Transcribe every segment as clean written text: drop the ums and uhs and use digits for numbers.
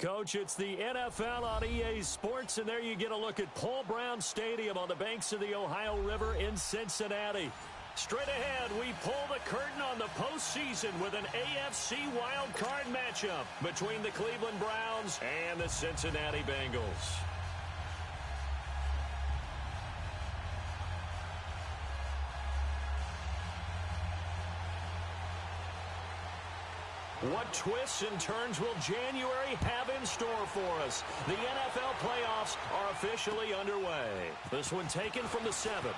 Coach, it's the NFL on EA Sports, and there you get a look at Paul Brown Stadium on the banks of the Ohio River in Cincinnati. Straight ahead, we pull the curtain on the postseason with an AFC wildcard matchup between the Cleveland Browns and the Cincinnati Bengals. What twists and turns will January have in store for us? The NFL playoffs are officially underway. This one taken from the 7th.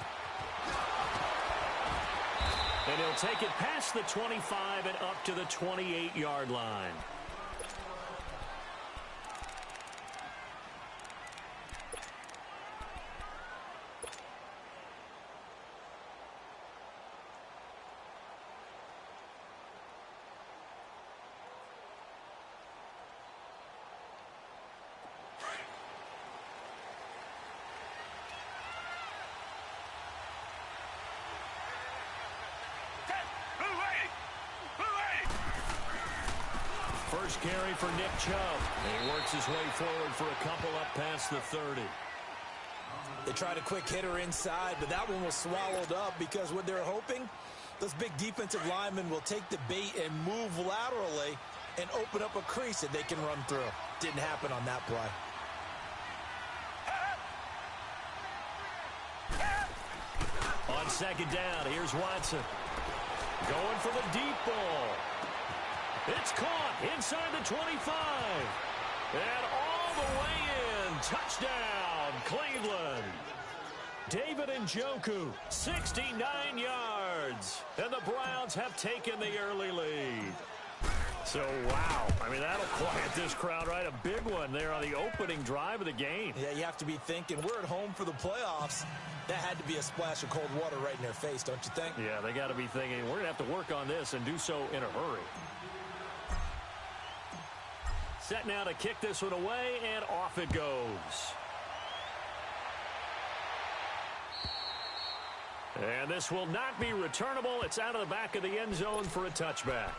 And he'll take it past the 25 and up to the 28-yard line. First carry for Nick Chubb. And he works his way forward for a couple up past the 30. They tried a quick hitter inside, but that one was swallowed up because what they're hoping, those big defensive linemen will take the bait and move laterally and open up a crease that they can run through. Didn't happen on that play. On second down, here's Watson. Going for the deep ball. It's caught inside the 25. And all the way in. Touchdown, Cleveland. David Njoku, 69 yards. And the Browns have taken the early lead. So, wow. I mean, that'll quiet this crowd, right? A big one there on the opening drive of the game. Yeah, you have to be thinking, we're at home for the playoffs. That had to be a splash of cold water right in their face, don't you think? Yeah, they got to be thinking, we're going to have to work on this and do so in a hurry. Set now to kick this one away, and off it goes. And this will not be returnable. It's out of the back of the end zone for a touchback.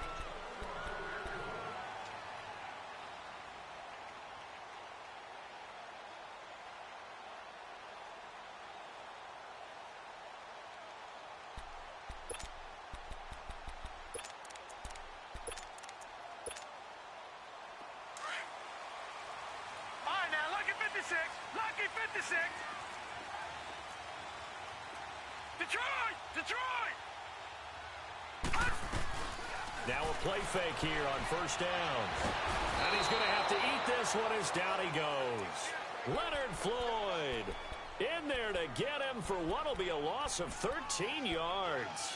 Lucky 56. Detroit! Now a play fake here on first down. And he's going to have to eat this one as down he goes. Leonard Floyd in there to get him for what will be a loss of 13 yards.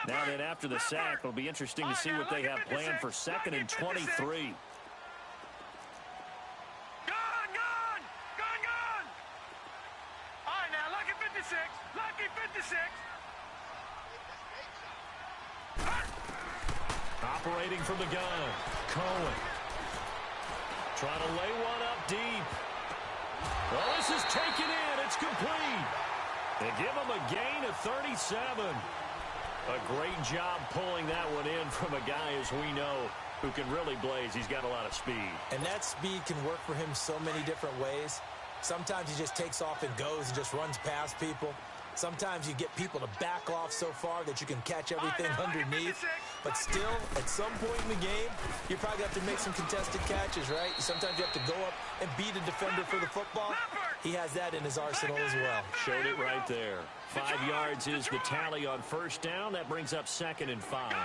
Now then, after the sack, it'll be interesting to see what they have planned for 2nd and 23. All right, now, lucky 56. Lucky 56. Operating from the gun, Cohen. Trying to lay one up deep. Well, this is taken in. It's complete. They give him a gain of 37. A great job pulling that one in from a guy, as we know, who can really blaze. He's got a lot of speed. And that speed can work for him so many different ways. Sometimes he just takes off and goes and just runs past people. Sometimes you get people to back off so far that you can catch everything underneath. But still, at some point in the game, you probably have to make some contested catches, right? Sometimes you have to go up and beat a defender for the football. He has that in his arsenal as well. Showed it right there. 5 yards is the tally on first down. That brings up 2nd and 5.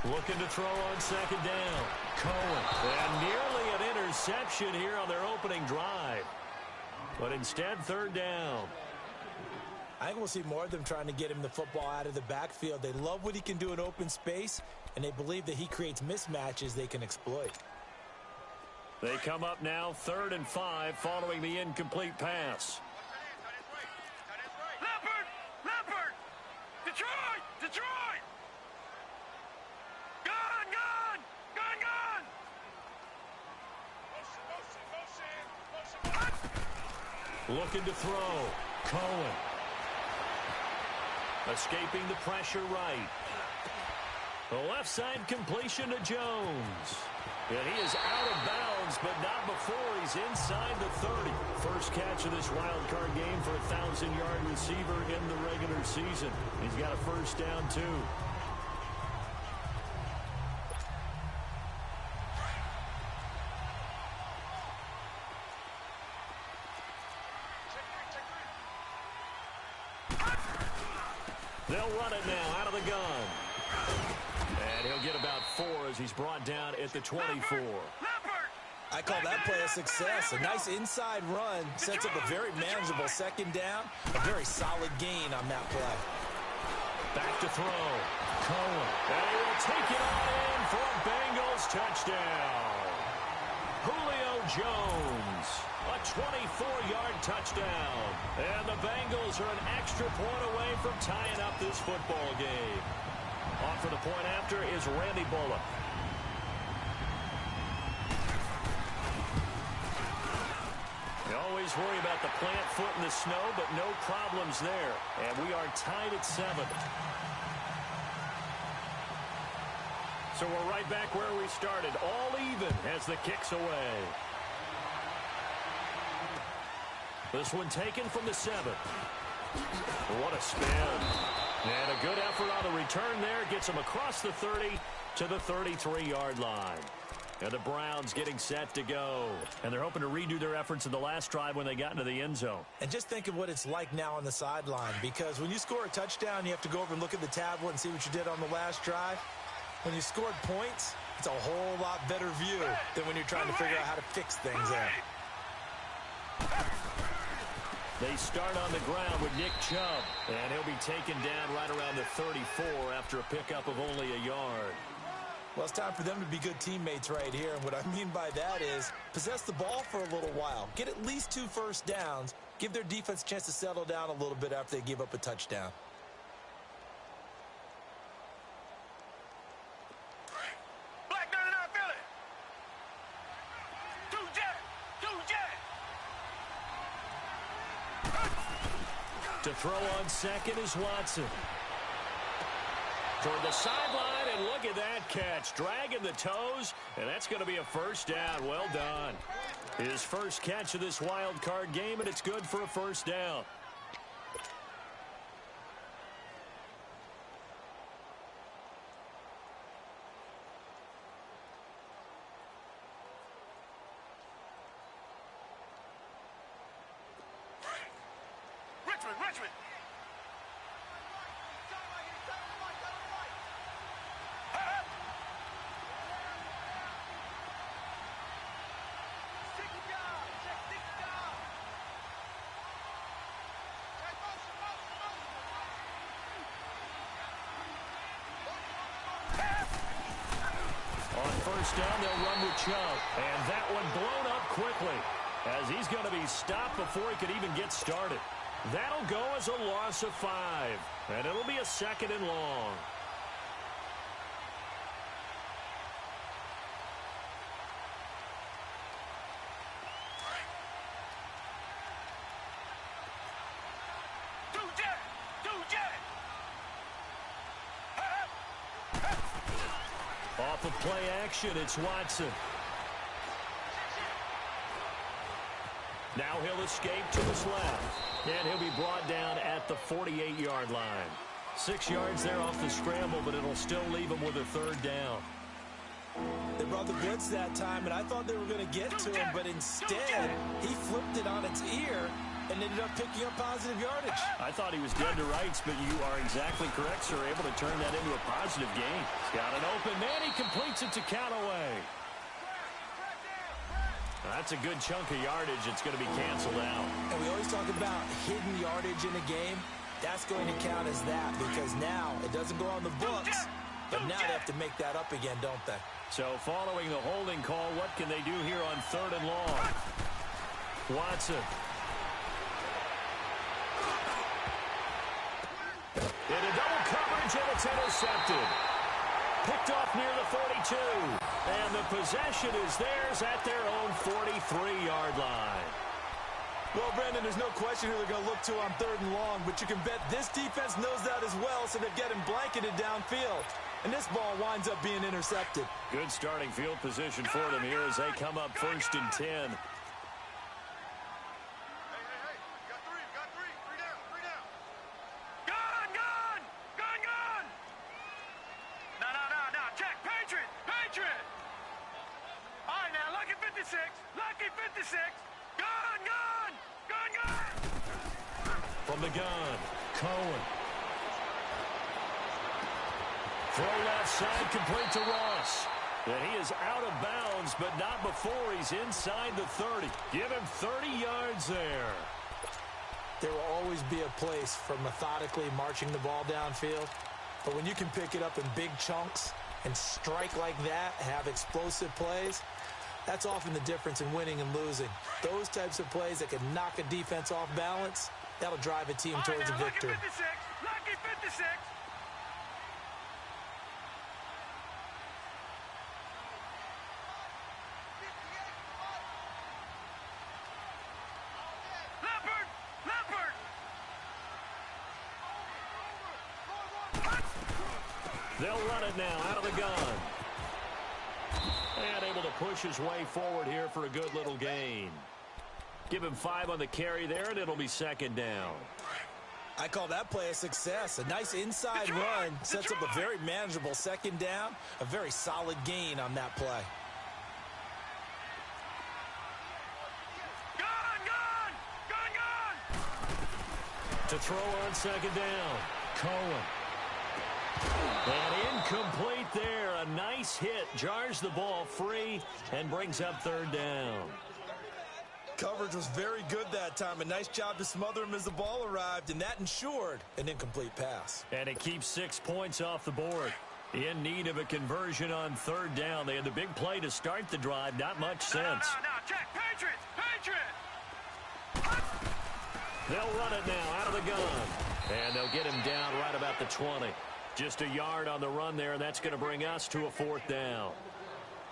Looking to throw on second down. Cohen. And nearly an interception here on their opening drive. But instead, 3rd down. I think we'll see more of them trying to get him the football out of the backfield. They love what he can do in open space, and they believe that he creates mismatches they can exploit. They come up now 3rd and 5 following the incomplete pass. Leopard! Detroit! Looking to throw. Cohen. Escaping the pressure right. The left side completion to Jones. And he is out of bounds, but not before he's inside the 30. First catch of this wild card game for a 1,000-yard receiver in the regular season. He's got a first down, too. They'll run it now out of the gun. And he'll get about 4 as he's brought down at the 24. I call that play a success. A nice inside run sets up a very manageable second down. A very solid gain on that play. Back to throw. Cohen. And he will take it on in for a Bengals touchdown. Julio Jones. A 24-yard touchdown. And the Bengals are an extra point away from tying up this football game. On for the point after is Randy Bullock. You always worry about the plant foot in the snow, but no problems there. And we are tied at 7. So we're right back where we started. All even as the kick's away. This one taken from the 7. What a spin. And a good effort on the return there. Gets him across the 30 to the 33-yard line. And the Browns getting set to go. And they're hoping to redo their efforts in the last drive when they got into the end zone. And just think of what it's like now on the sideline. Because when you score a touchdown, you have to go over and look at the tablet and see what you did on the last drive. When you scored points, it's a whole lot better view than when you're trying to figure out how to fix things there. They start on the ground with Nick Chubb, and he'll be taken down right around the 34 after a pickup of only a yard. Well, it's time for them to be good teammates right here, and what I mean by that is possess the ball for a little while, get at least 2 first downs, give their defense a chance to settle down a little bit after they give up a touchdown. To throw on second is Watson. Toward the sideline, and look at that catch. Dragging the toes, and that's going to be a first down. Well done. His first catch of this wild card game, and it's good for a first down. Richmond. On first down, they'll run with Chubb. And that one blown up quickly as he's going to be stopped before he could even get started. That'll go as a loss of 5. And it'll be a second and long. Off of play action, it's Watson. Now he'll escape to his left. And he'll be brought down at the 48-yard line. 6 yards there off the scramble, but it'll still leave him with a third down. They brought the blitz that time, and I thought they were going to get to him, but instead, he flipped it on its ear and ended up picking up positive yardage. I thought he was dead to rights, but you are exactly correct, sir. Able to turn that into a positive gain. He's got an open man. He completes it to Callaway. That's a good chunk of yardage. It's going to be canceled out. And we always talk about hidden yardage in a game. That's going to count as that because now it doesn't go on the books, but now they have to make that up again, don't they? So following the holding call, what can they do here on 3rd and long? Watson. Into double coverage, and it's intercepted. Picked off near the 42. And the possession is theirs at their own 43-yard line. Well, Brandon, there's no question who they're going to look to on 3rd and long, but you can bet this defense knows that as well, so they're getting blanketed downfield. And this ball winds up being intercepted. Good starting field position for them here as they come up 1st and 10. Hey, got three. Three down. Gone. No. Check, Patriot. All right, now, lucky 56. Gone. From the gun, Cohen. Throw left side, complete to Ross. And he is out of bounds, but not before he's inside the 30. Give him 30 yards there. There will always be a place for methodically marching the ball downfield. But when you can pick it up in big chunks and strike like that, have explosive plays, that's often the difference in winning and losing. Those types of plays that can knock a defense off balance, that'll drive a team towards a victory. Lucky 56. They'll run it now out of the gun. And able to push his way forward here for a good little gain. Give him 5 on the carry there, and it'll be 2nd down. I call that play a success. A nice inside run sets up a very manageable 2nd down. A very solid gain on that play. Gone. To throw on 2nd down, Cohen. And incomplete there. A nice hit. Jars the ball free and brings up 3rd down. Coverage was very good that time. A nice job to smother him as the ball arrived, and that ensured an incomplete pass. And it keeps 6 points off the board. In need of a conversion on 3rd down. They had the big play to start the drive. Not much sense. No. Check, Patriot. They'll run it now out of the gun. And they'll get him down right about the 20. Just a yard on the run there, and that's going to bring us to a 4th down.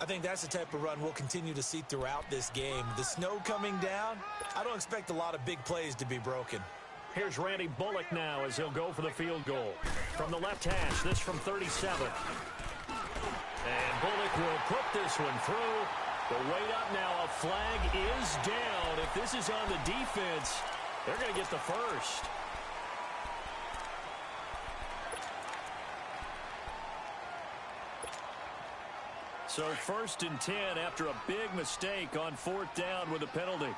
I think that's the type of run we'll continue to see throughout this game. The snow coming down, I don't expect a lot of big plays to be broken. Here's Randy Bullock now as he'll go for the field goal. From the left hash, this from 37. And Bullock will put this one through. The wait up now, a flag is down. If this is on the defense, they're going to get the first. So 1st and 10 after a big mistake on 4th down with a penalty.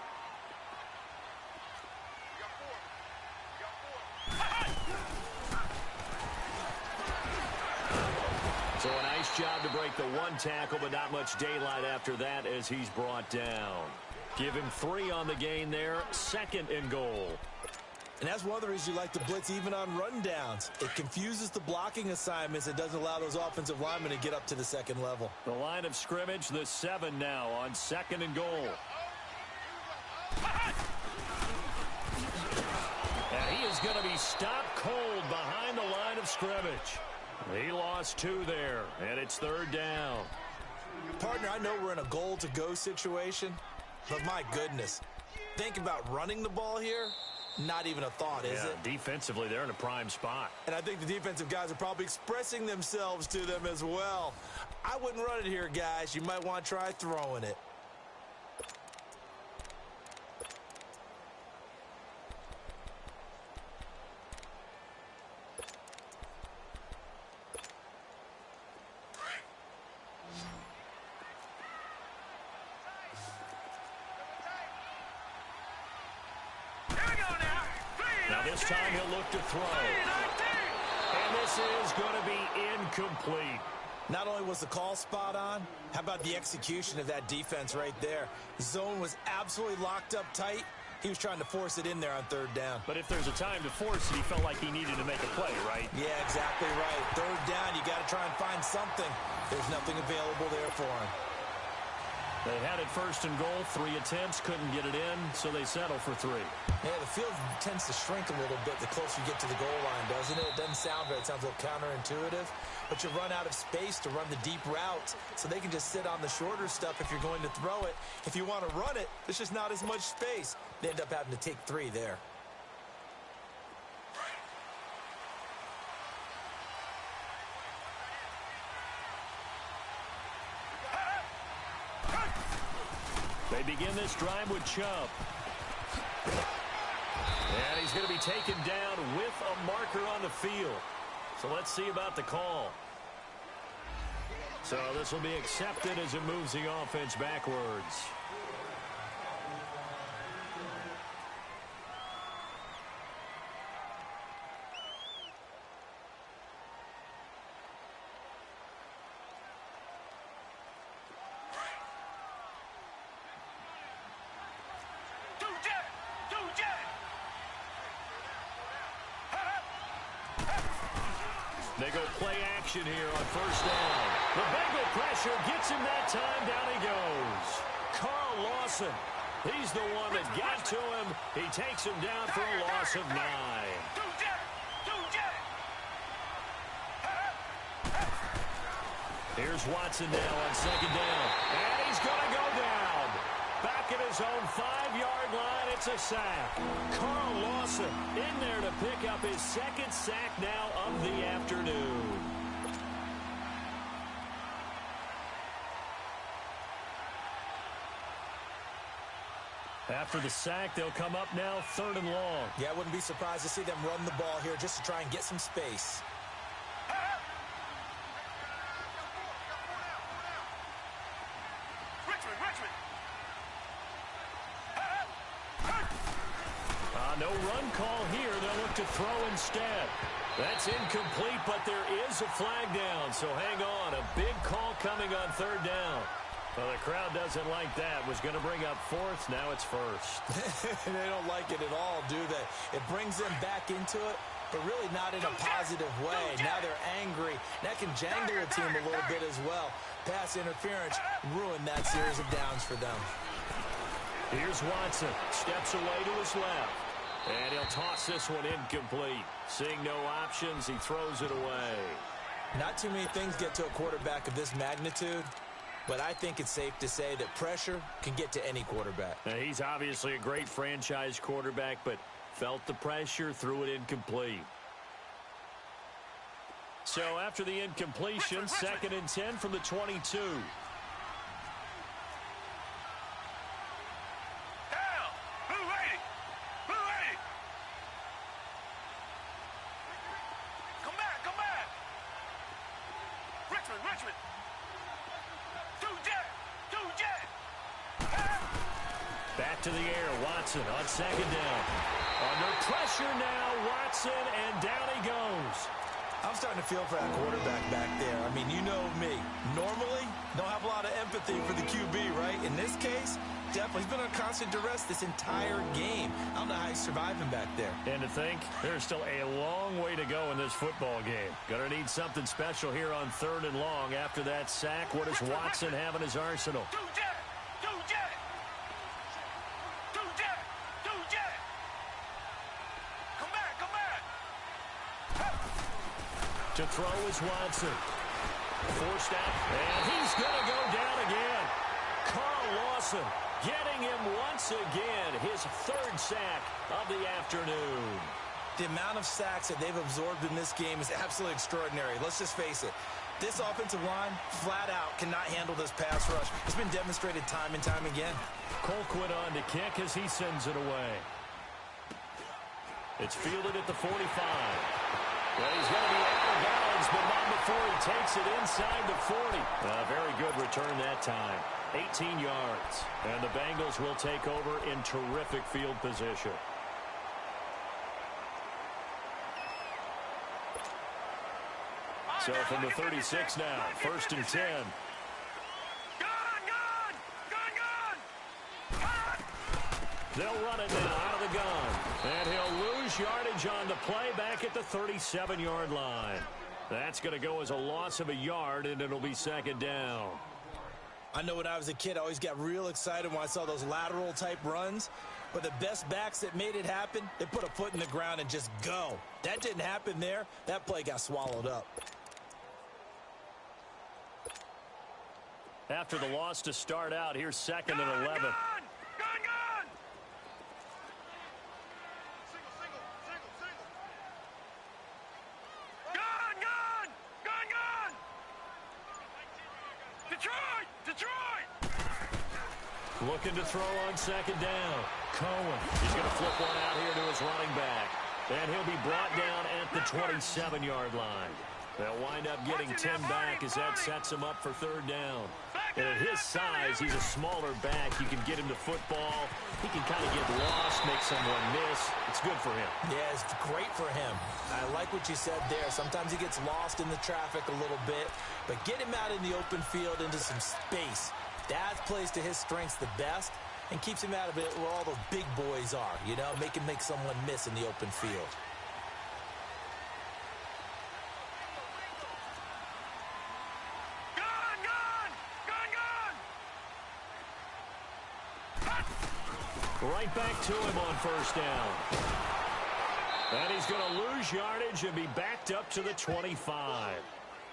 So a nice job to break the 1 tackle, but not much daylight after that as he's brought down. Give him 3 on the gain there, 2nd and goal. And that's one of the reasons you like to blitz even on rundowns. It confuses the blocking assignments. It doesn't allow those offensive linemen to get up to the 2nd level. The line of scrimmage, the 7 now on 2nd and goal. And he is going to be stopped cold behind the line of scrimmage. He lost 2 there, and it's 3rd down. Partner, I know we're in a goal-to-go situation, but my goodness, think about running the ball here. Not even a thought, is it? Defensively, they're in a prime spot. And I think the defensive guys are probably expressing themselves to them as well. I wouldn't run it here, guys. You might want to try throwing it. This time he'll look to throw. And this is going to be incomplete. Not only was the call spot on, how about the execution of that defense right there? The zone was absolutely locked up tight. He was trying to force it in there on 3rd down. But if there's a time to force it, he felt like he needed to make a play, right? Yeah, exactly right. 3rd down, you got to try and find something. There's nothing available there for him. They had it 1st and goal, 3 attempts, couldn't get it in, so they settle for 3. Yeah, the field tends to shrink a little bit the closer you get to the goal line, doesn't it? It doesn't sound right. It sounds a little counterintuitive. But you run out of space to run the deep routes, so they can just sit on the shorter stuff if you're going to throw it. If you want to run it, there's just not as much space. They end up having to take 3 there. They begin this drive with Chubb. And he's going to be taken down with a marker on the field. So let's see about the call. So this will be accepted as it moves the offense backwards. They go play action here on first down. The Bengal pressure gets him that time. Down he goes. Carl Lawson. He's the one that got to him. He takes him down for a loss of 9. Here's Watson now on second down. And he's going to go down. Back at his own 5-yard line, it's a sack. Carl Lawson in there to pick up his second sack now of the afternoon. After the sack, they'll come up now 3rd and long. Yeah, I wouldn't be surprised to see them run the ball here just to try and get some space. No run call here. They'll look to throw instead. That's incomplete, but there is a flag down, so hang on. A big call coming on 3rd down. Well, the crowd doesn't like that. Was going to bring up 4th. Now it's 1st. They don't like it at all, do they? It brings them back into it, but really not in a positive way. Now they're angry. That can jangle a team a little bit as well. Pass interference ruined that series of downs for them. Here's Watson. Steps away to his left. And he'll toss this one incomplete. Seeing no options, he throws it away. Not too many things get to a quarterback of this magnitude, but I think it's safe to say that pressure can get to any quarterback. Now, he's obviously a great franchise quarterback, but felt the pressure, threw it incomplete. So after the incompletion, 2nd and 10 from the 22. Back to the air, Watson on 2nd down. Under pressure now, Watson, and down he goes. I'm starting to feel for that quarterback back there. I mean, you know me. Normally, don't have a lot of empathy for the QB, right? In this case, definitely. He's been on constant duress this entire game. I don't know how he's surviving back there. And to think, there's still a long way to go in this football game. Gonna need something special here on 3rd and long. After that sack, what does Watson have in his arsenal? To throw is Watson. Forced out, and he's going to go down again. Carl Lawson getting him once again, his 3rd sack of the afternoon. The amount of sacks that they've absorbed in this game is absolutely extraordinary. Let's just face it. This offensive line, flat out, cannot handle this pass rush. It's been demonstrated time and time again. Colquitt on to kick as he sends it away. It's fielded at the 45. Well, he's going to be out of bounds, but not before he takes it inside the 40. Very good return that time. 18 yards. And the Bengals will take over in terrific field position. So from the 36 now, 1st and 10. They'll run it now out of the gun. And he'll lose yardage on the play back at the 37-yard line. That's going to go as a loss of a yard, and it'll be 2nd down. I know when I was a kid, I always got real excited when I saw those lateral-type runs. But the best backs that made it happen, they put a foot in the ground and just go. That didn't happen there. That play got swallowed up. After the loss to start out, here's 2nd and 11. Detroit! Detroit! Looking to throw on second down. Cohen. He's going to flip one out here to his running back. And he'll be brought down at the 27-yard line. They'll wind up getting 10 back as that sets him up for third down. And at his size, he's a smaller back. You can get him to football. He can kind of get lost, make someone miss. It's good for him. Yeah, it's great for him. I like what you said there. Sometimes he gets lost in the traffic a little bit, but get him out in the open field into some space. That plays to his strengths the best and keeps him out of it where all those big boys are, you know, make him make someone miss in the open field. Right back to him on first down. And he's going to lose yardage and be backed up to the 25.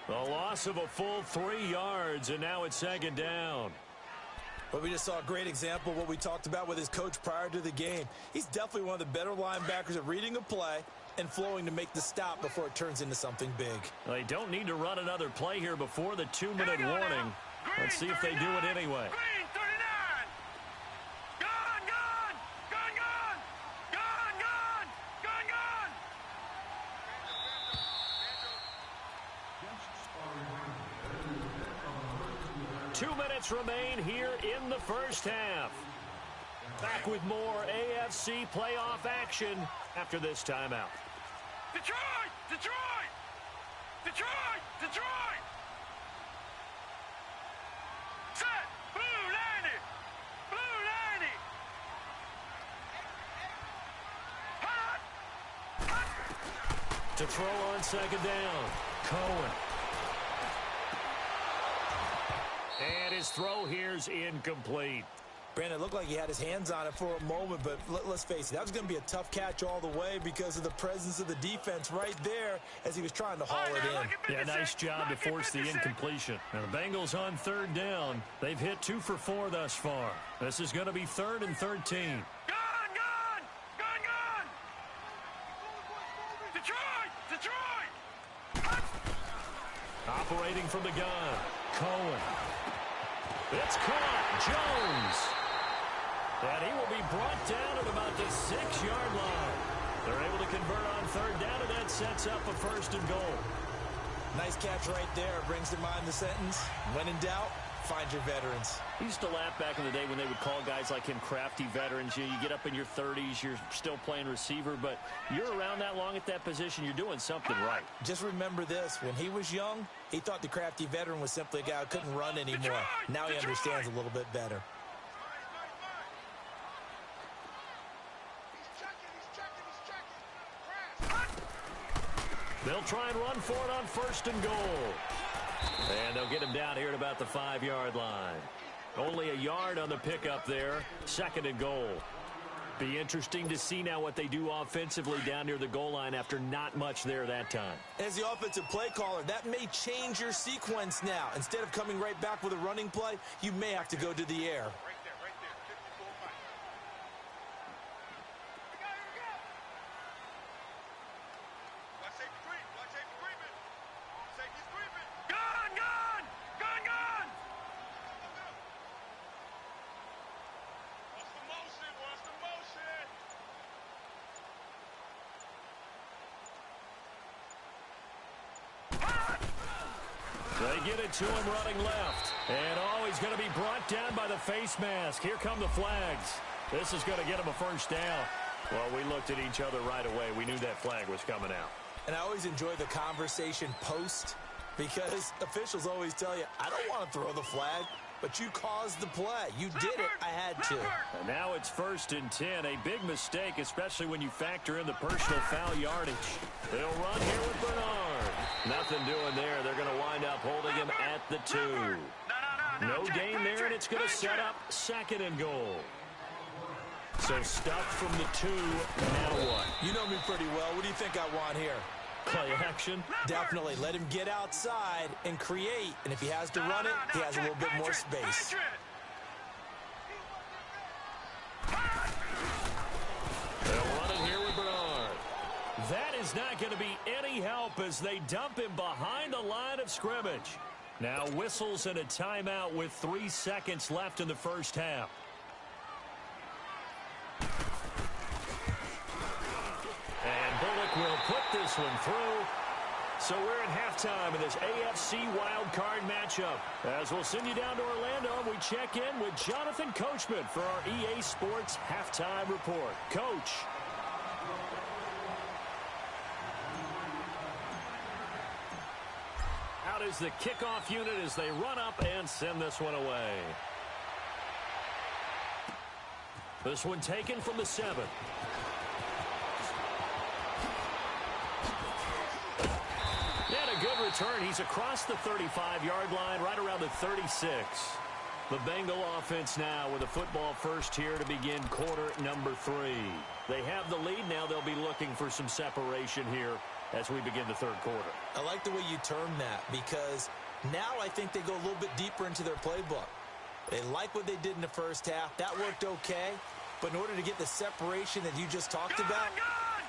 The loss of a full 3 yards, and now it's second down. But we just saw a great example of what we talked about with his coach prior to the game. He's definitely one of the better linebackers at reading a play and flowing to make the stop before it turns into something big. They don't need to run another play here before the 2-minute warning. Let's see if they do it anyway. Green 39! Gone, gone! Gone, gone! Gone, gone! Gone, gone! 2 minutes remain here in the first half. Back with more AFC playoff action after this timeout. Detroit! Detroit! Detroit! Detroit! Set! Blue 90! Blue 90! Hot! Hot! To throw on second down, Cohen. And his throw here's incomplete. Brandon, it looked like he had his hands on it for a moment, but let's face it, that was going to be a tough catch all the way because of the presence of the defense right there as he was trying to haul it in. Yeah, nice job to force the incompletion. Now the Bengals on third down. They've hit 2 for 4 thus far. This is going to be 3rd and 13. Gone, gone! Gone, gone! Detroit! Detroit! Hot! Operating from the gun, Cohen. It's caught, Jones. And he will be brought down at about the 6-yard line. They're able to convert on third down, and that sets up a 1st and goal. Nice catch right there. Brings to mind the sentence, when in doubt, find your veterans. I used to laugh back in the day when they would call guys like him crafty veterans. You get up in your 30s, you're still playing receiver, but you're around that long at that position, you're doing something right. Just remember this, when he was young, he thought the crafty veteran was simply a guy who couldn't run anymore. Now he understands a little bit better. They'll try and run for it on 1st and goal. And they'll get him down here at about the 5-yard line. Only a yard on the pickup there. 2nd and goal. Be interesting to see now what they do offensively down near the goal line after not much there that time. As the offensive play caller, that may change your sequence now. Instead of coming right back with a running play, you may have to go to the air. They get it to him running left. And he's going to be brought down by the face mask. Here come the flags. This is going to get him a 1st down. Well, we looked at each other right away. We knew that flag was coming out. And I always enjoy the conversation post because officials always tell you, I don't want to throw the flag, but you caused the play. You did it. I had to. And now it's 1st and 10. A big mistake, especially when you factor in the personal foul yardage. They'll run here with Bernard. Nothing doing there. They're going to wind up holding him at the 2. No gain there, and it's going to set up 2nd and goal. So stuffed from the 2. Now what? You know me pretty well. What do you think I want here? Play action? Definitely. Let him get outside and create. And if he has to run it, he has a little bit more space. They'll run it here with Bernard. That is not going to be any help as they dump him behind the line of scrimmage. Now whistles and a timeout with 3 seconds left in the first half. And Bullock will put this one through. So we're at halftime in this AFC wildcard matchup. As we'll send you down to Orlando, we check in with Jonathan Coachman for our EA Sports Halftime Report. Coach. Out is the kickoff unit as they run up and send this one away. This one taken from the 7. And a good return. He's across the 35-yard line, right around the 36. The Bengal offense now with a football first here to begin quarter number 3. They have the lead now. They'll be looking for some separation here as we begin the third quarter. I like the way you term that because now I think they go a little bit deeper into their playbook. They like what they did in the first half. That worked okay. But in order to get the separation that you just talked about,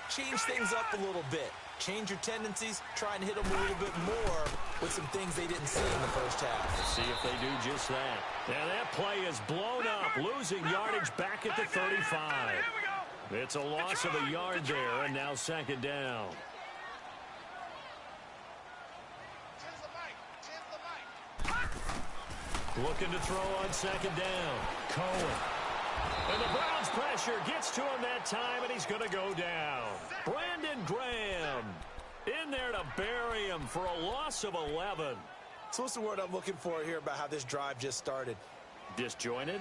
change things up a little bit. Change your tendencies, try and hit them a little bit more with some things they didn't see in the first half. Let's see if they do just that. And that play is blown up, losing yardage back at the 35. It's a loss of a yard there, and now second down. Looking to throw on second down. Cohen. And the Browns pressure gets to him that time, and he's going to go down. Brandon Graham in there to bury him for a loss of 11. So what's the word I'm looking for here about how this drive just started? Disjointed?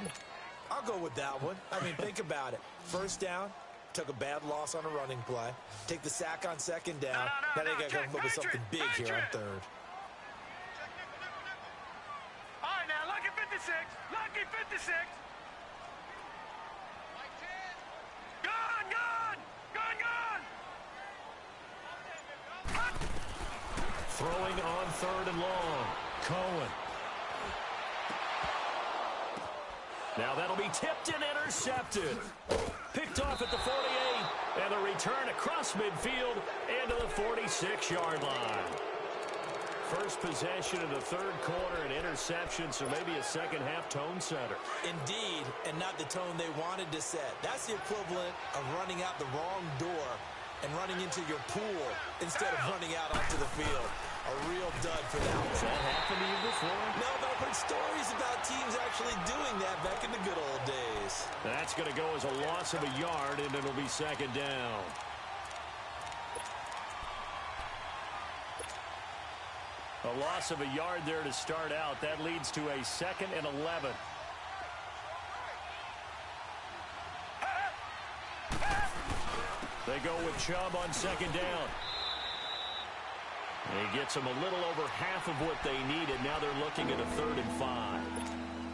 I'll go with that one. I mean, think about it. First down, took a bad loss on a running play. Take the sack on second down. Now they got to come up with something big here on third. All right, now, lucky 56. Lucky 56. Throwing on third and long. Cohen. Now that'll be tipped and intercepted. Picked off at the 48. And a return across midfield and to the 46-yard line. First possession of the third quarter, an interception, so maybe a second-half tone setter. Indeed, and not the tone they wanted to set. That's the equivalent of running out the wrong door and running into your pool instead of running out onto the field. A real dud for that one. Has that happened to you before? No, but I've heard stories about teams actually doing that back in the good old days. That's going to go as a loss of a yard, and it'll be second down. A loss of a yard there to start out. That leads to a 2nd and 11. They go with Chubb on second down. And he gets them a little over half of what they needed. Now they're looking at a 3rd and 5.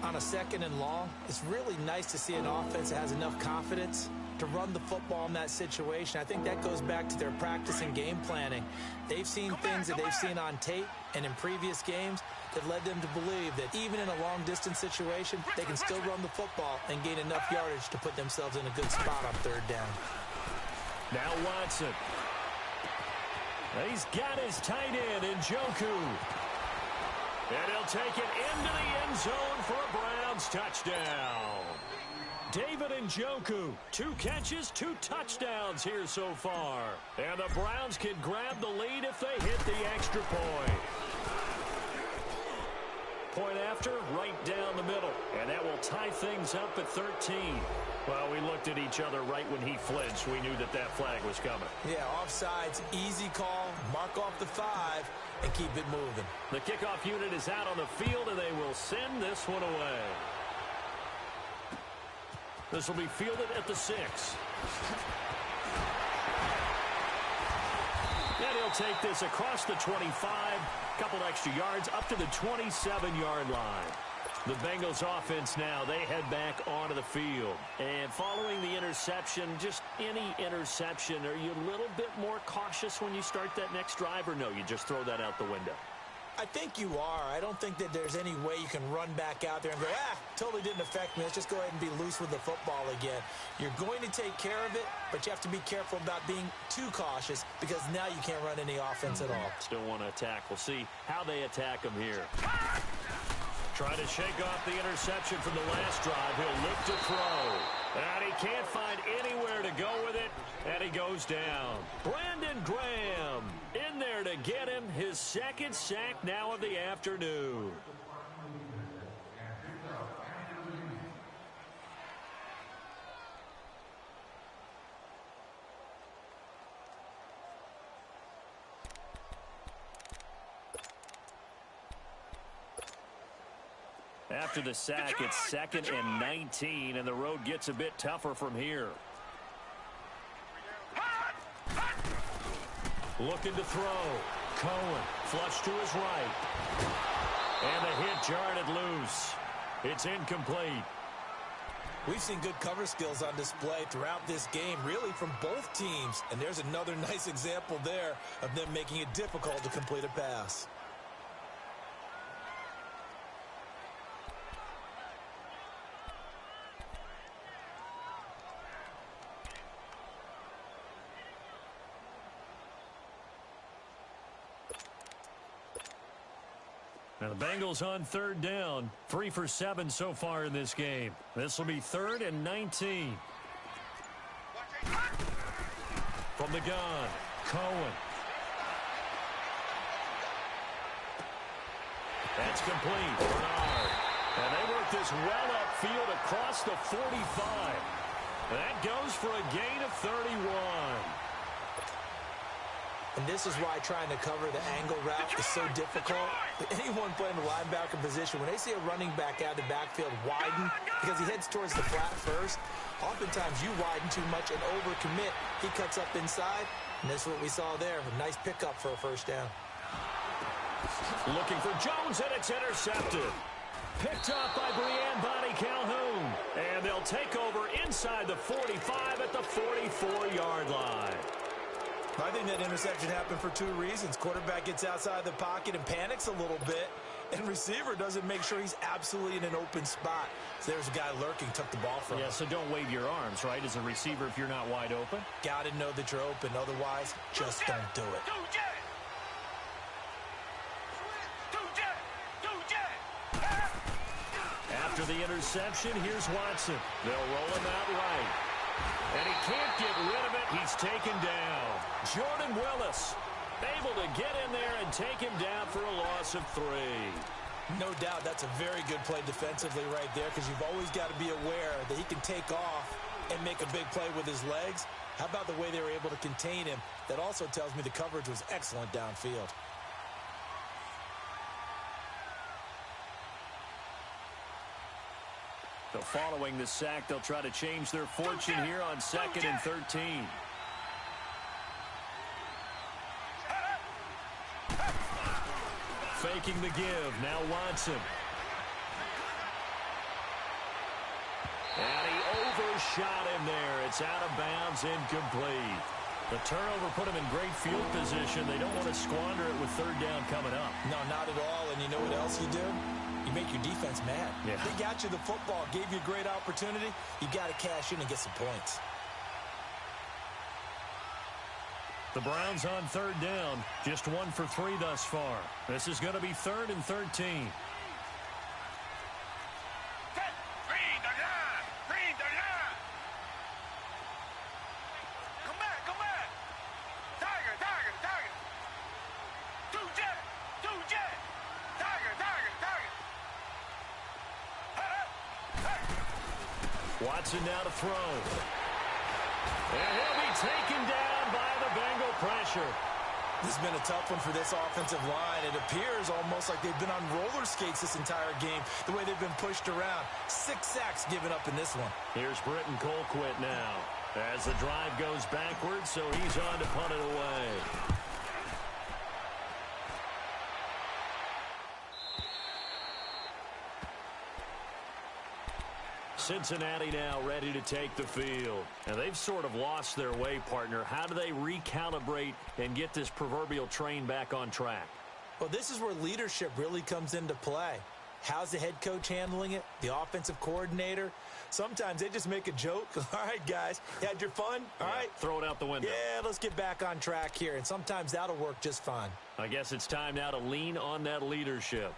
On a 2nd and long, it's really nice to see an offense that has enough confidence to run the football in that situation. I think that goes back to their practice and game planning. They've seen things that they've seen on tape and in previous games that led them to believe that even in a long-distance situation, they can still run the football and gain enough yardage to put themselves in a good spot on third down. Now Watson. He's got his tight end in Njoku. And he'll take it into the end zone for a Browns touchdown. David Njoku, 2 catches, 2 touchdowns here so far. And the Browns can grab the lead if they hit the extra point. Point after, right down the middle. And that will tie things up at 13. Well, we looked at each other right when he flinched. We knew that that flag was coming. Yeah, offsides, easy call, mark off the 5, and keep it moving. The kickoff unit is out on the field, and they will send this one away. This will be fielded at the 6. And he'll take this across the 25, couple extra yards, up to the 27-yard line. The Bengals offense now, they head back onto the field. And following the interception, just any interception, are you a little bit more cautious when you start that next drive, or no, you just throw that out the window? I think you are. I don't think that there's any way you can run back out there and go, totally didn't affect me. Let's just go ahead and be loose with the football again. You're going to take care of it, but you have to be careful about being too cautious because now you can't run any offense at all. Still want to attack. We'll see how they attack him here. Trying to shake off the interception from the last drive. He'll lift to throw. And he can't find anywhere to go with it, and he goes down. Brandon Graham in there to get him his second sack now of the afternoon. After the sack, it's 2nd and 19, and the road gets a bit tougher from here. Looking to throw. Cohen, flush to his right. And the hit jarred it loose. It's incomplete. We've seen good cover skills on display throughout this game, really from both teams. And there's another nice example there of them making it difficult to complete a pass. Now the Bengals on 3rd down. 3 for 7 so far in this game. This will be 3rd and 19. From the gun, Cohen. That's complete. Bernard. And they work this well upfield across the 45. That goes for a gain of 31. And this is why trying to cover the angle route is so difficult. Anyone playing the linebacker position, when they see a running back out of the backfield widen because he heads towards the flat first, oftentimes you widen too much and overcommit. He cuts up inside, and this is what we saw there. A nice pickup for a first down. Looking for Jones, and it's intercepted. Picked up by Brianne Bonnie Calhoun. And they'll take over inside the 45 at the 44-yard line. I think that interception happened for 2 reasons. Quarterback gets outside the pocket and panics a little bit, and receiver doesn't make sure he's absolutely in an open spot. So there's a guy lurking, took the ball from him. Yeah, so don't wave your arms, right, as a receiver if you're not wide open. Got to know that you're open. Otherwise, just don't do it. After the interception, here's Watson. They'll roll him out right. And he can't get rid of it. He's taken down. Jordan Willis able to get in there and take him down for a loss of 3. No doubt that's a very good play defensively right there because you've always got to be aware that he can take off and make a big play with his legs. How about the way they were able to contain him? That also tells me the coverage was excellent downfield. So following the sack, they'll try to change their fortune here on 2nd and 13. Faking the give. Now Watson. And he overshot him there. It's out of bounds, incomplete. The turnover put him in great field position. They don't want to squander it with 3rd down coming up. No, not at all. And you know what else you do? You make your defense mad. Yeah. They got you the football, gave you a great opportunity. You got to cash in and get some points. The Browns on 3rd down, just 1 for 3 thus far. This is going to be 3rd and 13. Watson now to throw. And he'll be taken down by the Bengal pressure. This has been a tough one for this offensive line. It appears almost like they've been on roller skates this entire game, the way they've been pushed around. 6 sacks given up in this one. Here's Britton Colquitt now as the drive goes backwards, so he's on to punt it away. Cincinnati now ready to take the field. And they've sort of lost their way, partner. How do they recalibrate and get this proverbial train back on track? Well, this is where leadership really comes into play. How's the head coach handling it? The offensive coordinator? Sometimes they just make a joke. All right, guys, you had your fun? All right. Throw it out the window. Yeah, let's get back on track here, and sometimes that'll work just fine. I guess it's time now to lean on that leadership.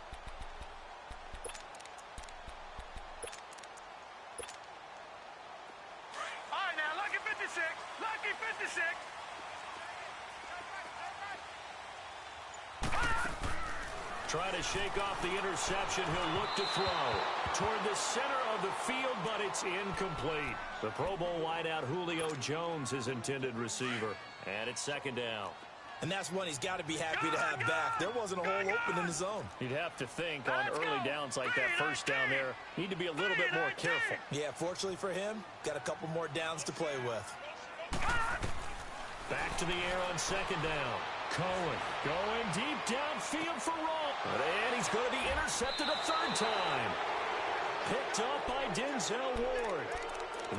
All right, now, lucky 56. Lucky 56. Trying to shake off the interception. He'll look to throw toward the center of the field, but it's incomplete. The Pro Bowl wideout Julio Jones, his intended receiver. And it's second down. And that's one he's got to be happy to have back. There wasn't a hole open in the zone. You'd have to think on early downs like that first down there, need to be a little bit more careful. Yeah, fortunately for him, got a couple more downs to play with. Back to the air on second down. Cohen going deep downfield for Roll. And he's going to be intercepted a third time. Picked up by Denzel Ward.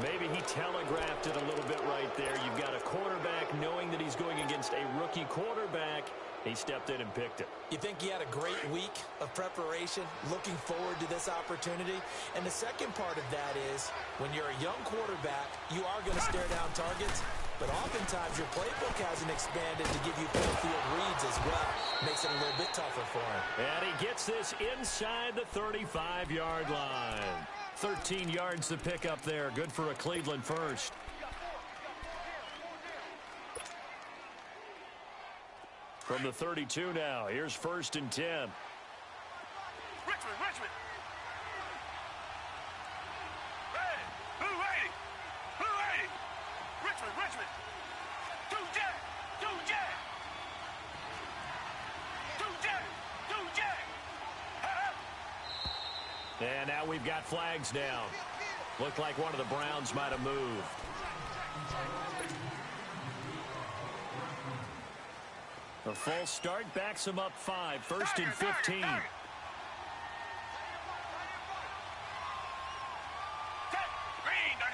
Maybe he telegraphed it a little bit right there. You've got a quarterback knowing that he's going against a rookie quarterback. He stepped in and picked it. You think he had a great week of preparation, looking forward to this opportunity? And the second part of that is, when you're a young quarterback, you are going to stare down targets, but oftentimes your playbook hasn't expanded to give you full field reads as well. Makes it a little bit tougher for him. And he gets this inside the 35-yard line. 13 yards to pick up there. Good for a Cleveland first. From the 32 now, here's 1st and 10. Richmond. Hey, who ready? Richmond. Two J. And now we've got flags down. Looked like one of the Browns might have moved. A full start backs him up 5. 1st and 15. Green the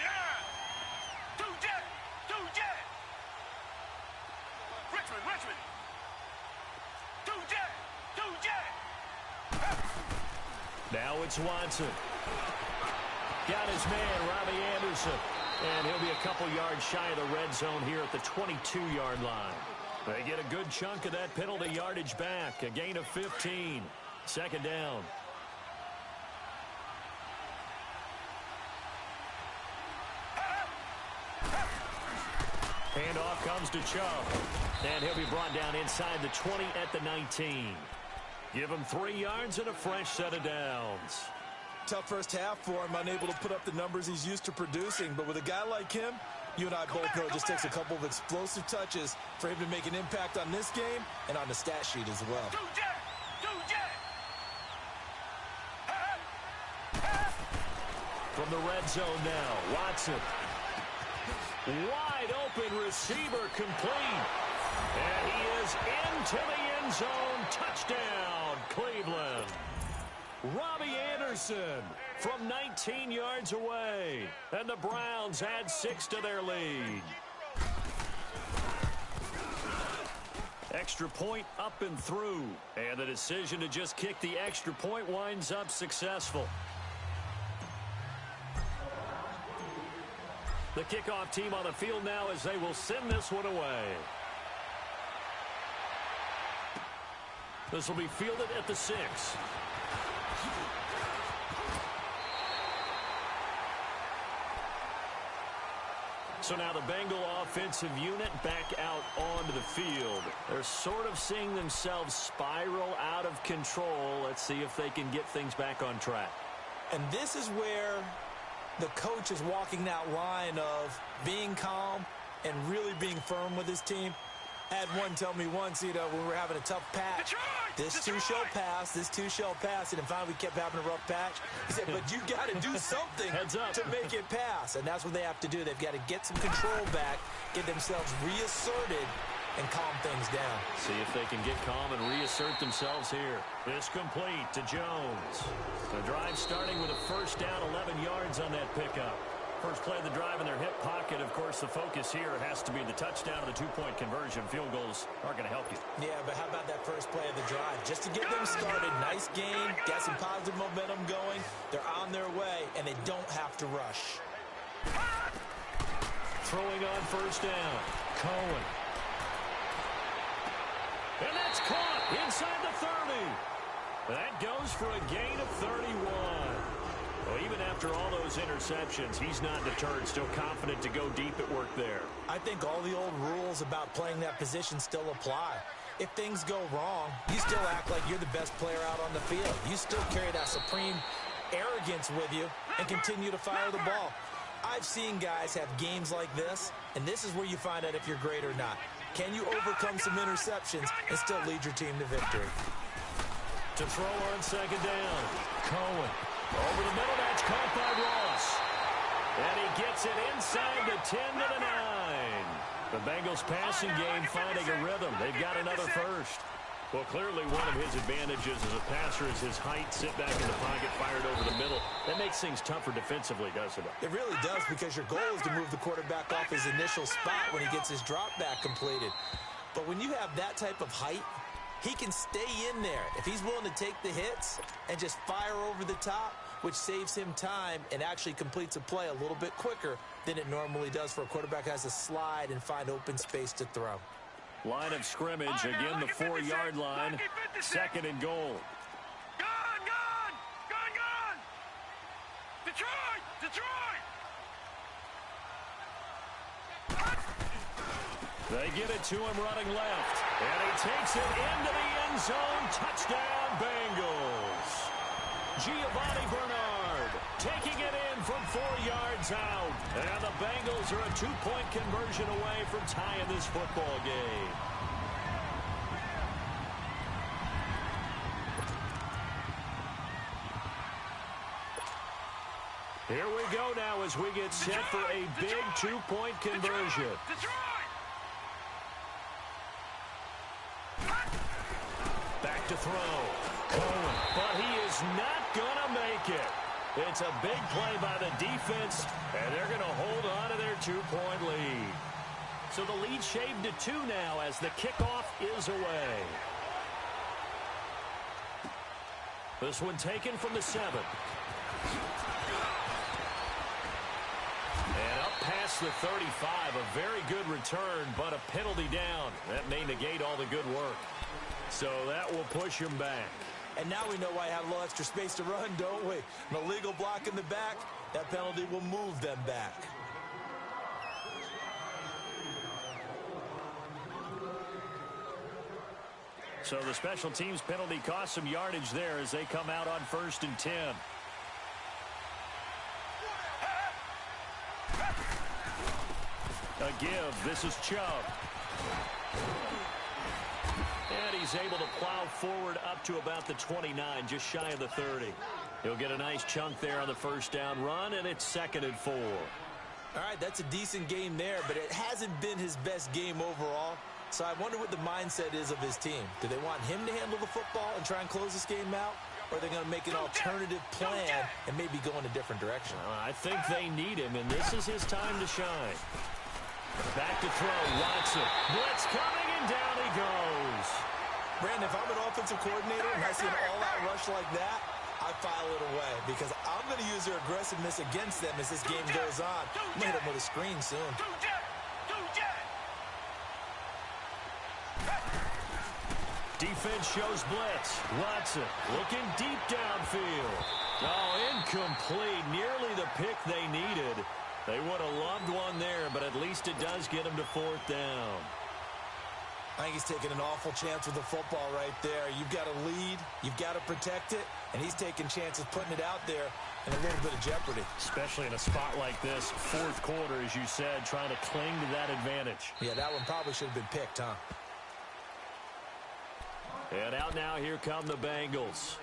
line. Two J. Richmond. Two J. Now it's Watson. Got his man, Robbie Anderson. And he'll be a couple yards shy of the red zone here at the 22-yard line. They get a good chunk of that penalty yardage back. A gain of 15. Second down. Handoff comes to Chubb. And he'll be brought down inside the 20 at the 19. Give him 3 yards and a fresh set of downs. Tough first half for him, unable to put up the numbers he's used to producing. But with a guy like him, you and I both know it just takes a couple of explosive touches for him to make an impact on this game and on the stat sheet as well. From the red zone now, Watson. Wide open receiver complete. And he is into the end zone. Touchdown, Cleveland. Robbie Anderson from 19 yards away. And the Browns add 6 to their lead. Extra point up and through. And the decision to just kick the extra point winds up successful. The kickoff team on the field now as they will send this one away. This will be fielded at the 6. So now the Bengal offensive unit back out onto the field. They're sort of seeing themselves spiral out of control. Let's see if they can get things back on track. And this is where the coach is walking that line of being calm and really being firm with his team. I had one tell me once, when we were having a tough patch, this too shall pass, and finally we kept having a rough patch. He said, but you got to do something to make it pass, and that's what they have to do. They've got to get some control back, get themselves reasserted, and calm things down. See if they can get calm and reassert themselves here. This complete to Jones. The drive starting with a first down, 11 yards on that pickup. First play of the drive in their hip pocket. Of course, the focus here has to be the touchdown and the two-point conversion. Field goals aren't going to help you. Yeah, but how about that first play of the drive? Just to get them started, nice gain, got some positive momentum going. They're on their way, and they don't have to rush. Throwing on first down. Cohen. And that's caught inside the 30. That goes for a gain of 31. Well, even after all those interceptions, he's not deterred, still confident to go deep at work there. I think all the old rules about playing that position still apply. If things go wrong, you still act like you're the best player out on the field. You still carry that supreme arrogance with you and continue to fire the ball. I've seen guys have games like this, and this is where you find out if you're great or not. Can you overcome some interceptions and still lead your team to victory? To throw on second down. Cohen. Over the middle, that's caught by Ross. And he gets it inside the 10 to the 9. The Bengals passing game finding a rhythm. They've got another first. Well, clearly one of his advantages as a passer is his height. Sit back in the pocket, fired over the middle. That makes things tougher defensively, doesn't it? It really does, because your goal is to move the quarterback off his initial spot when he gets his drop back completed. But when you have that type of height, he can stay in there if he's willing to take the hits and just fire over the top, which saves him time and actually completes a play a little bit quicker than it normally does for a quarterback who has to slide and find open space to throw. Line of scrimmage, again the 4-yard line, second and goal. Gone! Detroit! They get it to him running left. And he takes it into the end zone. Touchdown, Bengals. Giovanni Bernard taking it in from 4 yards out. And the Bengals are a two-point conversion away from tying this football game. Here we go now as we get set for a big two-point conversion. Back to throw. Cohen. But he is not going to make it. It's a big play by the defense, and they're going to hold on to their two-point lead. So the lead shaved to 2 now as the kickoff is away. This one taken from the 7. And up past the 35, a very good return, but a penalty down. That may negate all the good work. So that will push him back. And now we know why I had a little extra space to run, don't we? An illegal block in the back, that penalty will move them back. So the special teams penalty cost some yardage there as they come out on 1st and 10. A give. This is Chubb. And he's able to plow forward up to about the 29, just shy of the 30. He'll get a nice chunk there on the first down run, and it's 2nd and 4. All right, that's a decent game there, but it hasn't been his best game overall. So I wonder what the mindset is of his team. Do they want him to handle the football and try and close this game out? Or are they going to make an alternative plan and maybe go in a different direction? I think they need him, and this is his time to shine. Back to throw, Watson. Blitz coming, and down he goes. Brandon, if I'm an offensive coordinator and I see an all-out rush like that, I file it away because I'm going to use their aggressiveness against them as this game goes on. I'm going to hit them with a screen soon. Defense shows blitz. Watson looking deep downfield. Oh, incomplete. Nearly the pick they needed. They would have loved one there, but at least it does get them to 4th down. I think he's taking an awful chance with the football right there. You've got to lead. You've got to protect it. And he's taking chances putting it out there in a little bit of jeopardy. Especially in a spot like this, 4th quarter, as you said, trying to cling to that advantage. Yeah, that one probably should have been picked, huh? And out now, here come the Bengals.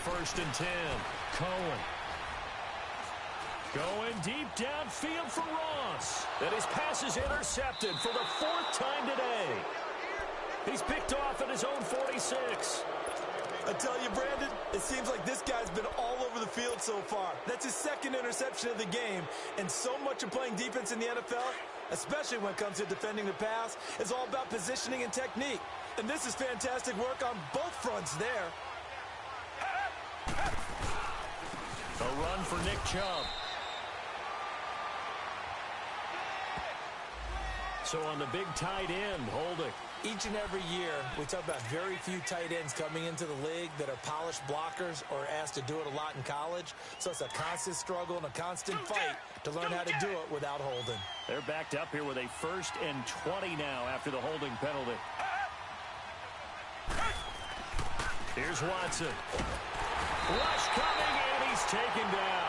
first and 10. Cohen. Going deep downfield for Ross. And his pass is intercepted for the 4th time today. He's picked off at his own 46. I tell you, Brandon, it seems like this guy's been all over the field so far. That's his 2nd interception of the game. And so much of playing defense in the NFL, especially when it comes to defending the pass, is all about positioning and technique. And this is fantastic work on both fronts there. A run for Nick Chubb. So on the big tight end, Holding. Each and every year, we talk about very few tight ends coming into the league that are polished blockers or asked to do it a lot in college. So it's a constant struggle and a constant fight to learn how to do it without holding. They're backed up here with a 1st and 20 now after the holding penalty. Here's Watson. Rush coming, and he's taken down.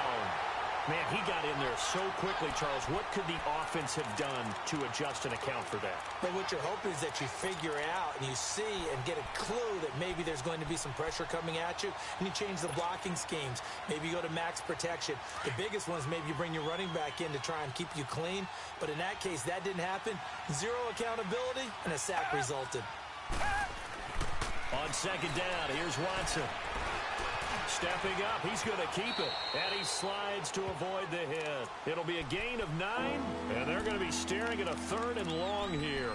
Man, he got in there so quickly, Charles. What could the offense have done to adjust and account for that? But what you're hoping is that you figure out and you see and get a clue that maybe there's going to be some pressure coming at you, and you change the blocking schemes. Maybe you go to max protection. The biggest one is maybe you bring your running back in to try and keep you clean. But in that case, that didn't happen. 0 accountability, and a sack resulted. On 2nd down, here's Watson. Stepping up, he's going to keep it. And he slides to avoid the hit. It'll be a gain of 9, and they're going to be staring at a 3rd and long here.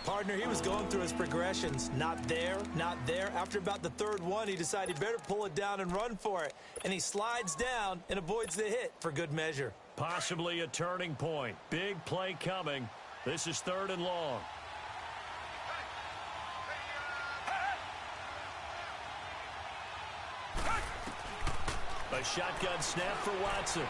Partner, he was going through his progressions. Not there, not there. After about the 3rd one, he decided he better pull it down and run for it. And he slides down and avoids the hit for good measure. Possibly a turning point. Big play coming. This is 3rd and long. A shotgun snap for Watson.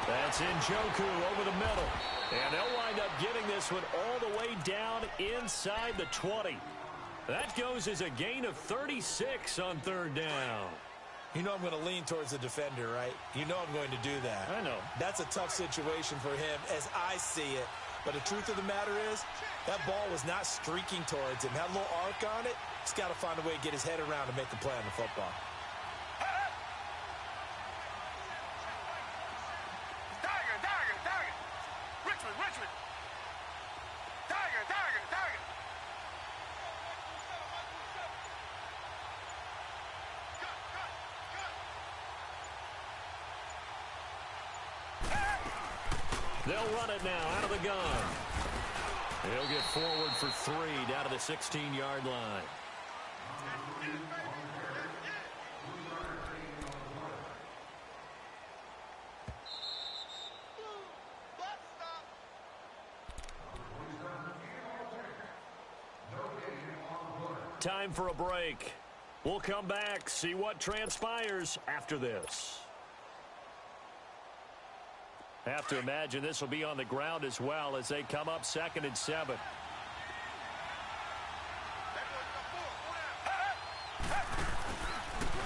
That's Njoku over the middle. And they'll wind up getting this one all the way down inside the 20. That goes as a gain of 36 on 3rd down. You know I'm going to lean towards the defender, right? You know I'm going to do that. I know. That's a tough situation for him as I see it. But the truth of the matter is, that ball was not streaking towards him. Had a little arc on it. He's got to find a way to get his head around and make a play on the football. They'll run it now out of the gun. He'll get forward for 3 down to the 16-yard line. Time for a break. We'll come back, see what transpires after this. Have to imagine this will be on the ground as well as they come up 2nd and 7.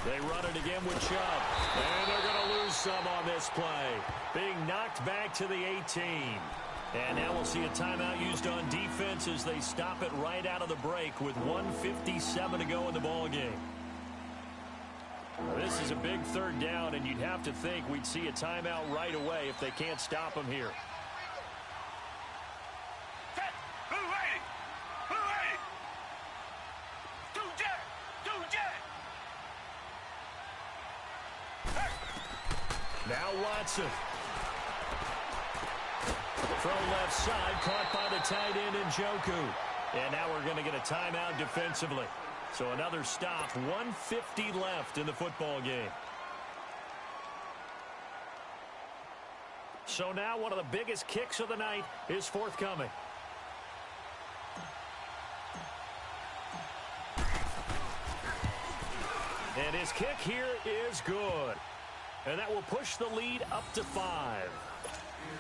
They run it again with Chubb. And they're going to lose some on this play. Being knocked back to the 18. And now we'll see a timeout used on defense as they stop it right out of the break with 1:57 to go in the ballgame. This is a big 3rd down, and you'd have to think we'd see a timeout right away if they can't stop them here. Now Watson. From left side, caught by the tight end Njoku. And now we're going to get a timeout defensively. So another stop, 1:50 left in the football game. So now one of the biggest kicks of the night is forthcoming. And his kick here is good. And that will push the lead up to 5.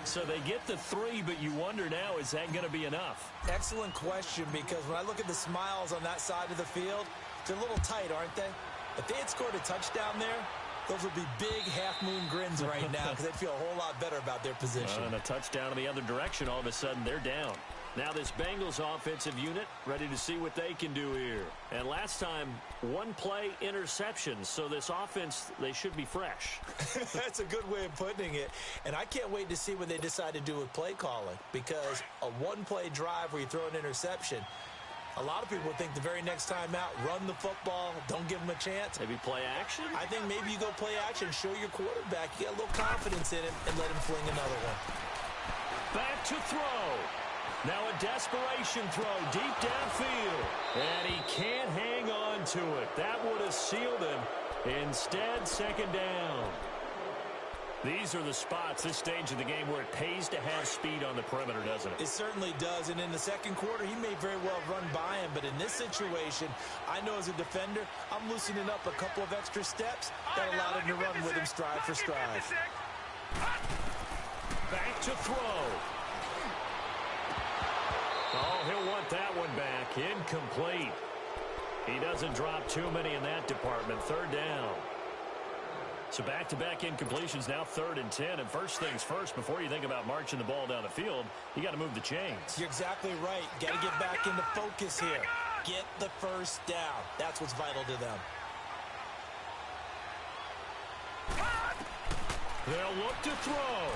So they get the 3, but you wonder now, is that going to be enough? Excellent question, because when I look at the smiles on that side of the field, they're a little tight, aren't they? If they had scored a touchdown there, those would be big half-moon grins right now because they'd feel a whole lot better about their position. And a touchdown in the other direction, all of a sudden they're down. Now this Bengals offensive unit ready to see what they can do here. And last time, one play interception. So this offense, they should be fresh. That's a good way of putting it. And I can't wait to see what they decide to do with play calling. Because a one-play drive where you throw an interception, a lot of people think the very next time out, run the football, don't give them a chance. Maybe play action? I think maybe you go play action, show your quarterback. You got a little confidence in him, and let him fling another one. Back to throw. Now a desperation throw deep downfield. And he can't hang on to it. That would have sealed him. Instead, second down. These are the spots, this stage of the game, where it pays to have speed on the perimeter, doesn't it? It certainly does. And in the second quarter, he may very well run by him. But in this situation, I know as a defender, I'm loosening up a couple of extra steps that allowed him to run with him stride for stride. Back to throw. Oh, he'll want that one back. Incomplete. He doesn't drop too many in that department. Third down. So back-to-back incompletions, now 3rd and 10. And first things first, before you think about marching the ball down the field, you got to move the chains. You're exactly right. Got to get back into focus here. Get the first down. That's what's vital to them. They'll look to throw.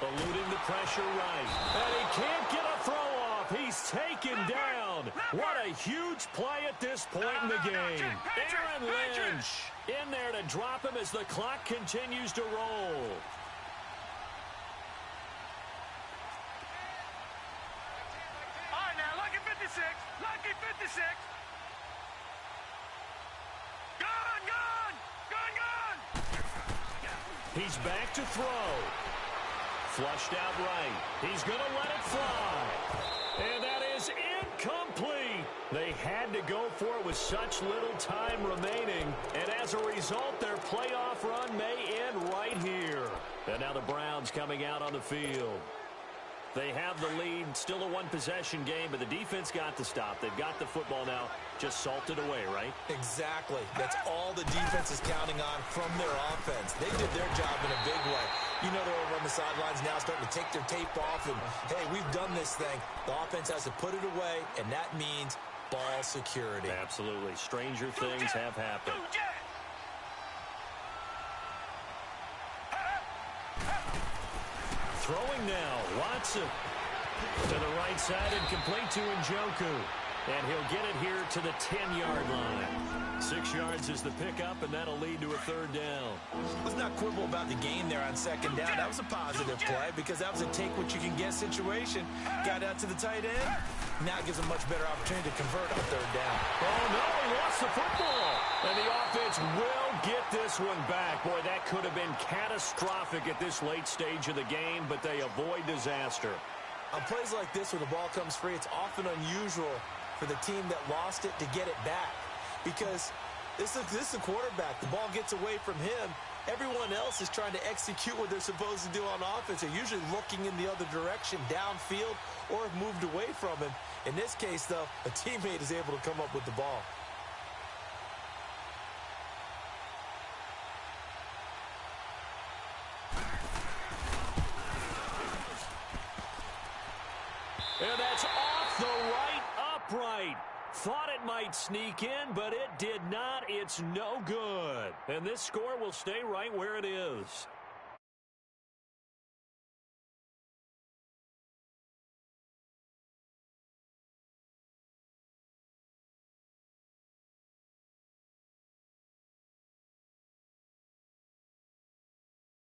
Eluding the pressure right. And he can't get a throw off. He's taken down. What a huge play at this point in the game. Aaron Lynch in there to drop him as the clock continues to roll. All right, now, lucky 56. Lucky 56. Gone. He's back to throw. Flushed out right. He's going to let it fly. And that is incomplete. They had to go for it with such little time remaining. And as a result, their playoff run may end right here. And now the Browns coming out on the field. They have the lead, still a one-possession game, but the defense got the stop. They've got the football now, just salted away, right? Exactly. That's all the defense is counting on from their offense. They did their job in a big way. You know they're over on the sidelines now starting to take their tape off and, hey, we've done this thing. The offense has to put it away, and that means ball security. Absolutely. Stranger things have happened. Throwing now, Watson to the right side and complete to Njoku. And he'll get it here to the 10-yard line. 6 yards is the pickup, and that'll lead to a third down. Let's not quibble about the gain there on second down. That was a positive play because that was a take-what-you-can-get situation. Got out to the tight end. Now it gives a much better opportunity to convert on third down. Oh, no, he lost the football. And the offense will get this one back. Boy, that could have been catastrophic at this late stage of the game, but they avoid disaster. On plays like this where the ball comes free, it's often unusual for the team that lost it to get it back. Because this is a quarterback. The ball gets away from him. Everyone else is trying to execute what they're supposed to do on offense. They're usually looking in the other direction, downfield, or have moved away from him. In this case, though, a teammate is able to come up with the ball. And that's off the right upright. Thought it might sneak in, but it did not. It's no good. And this score will stay right where it is.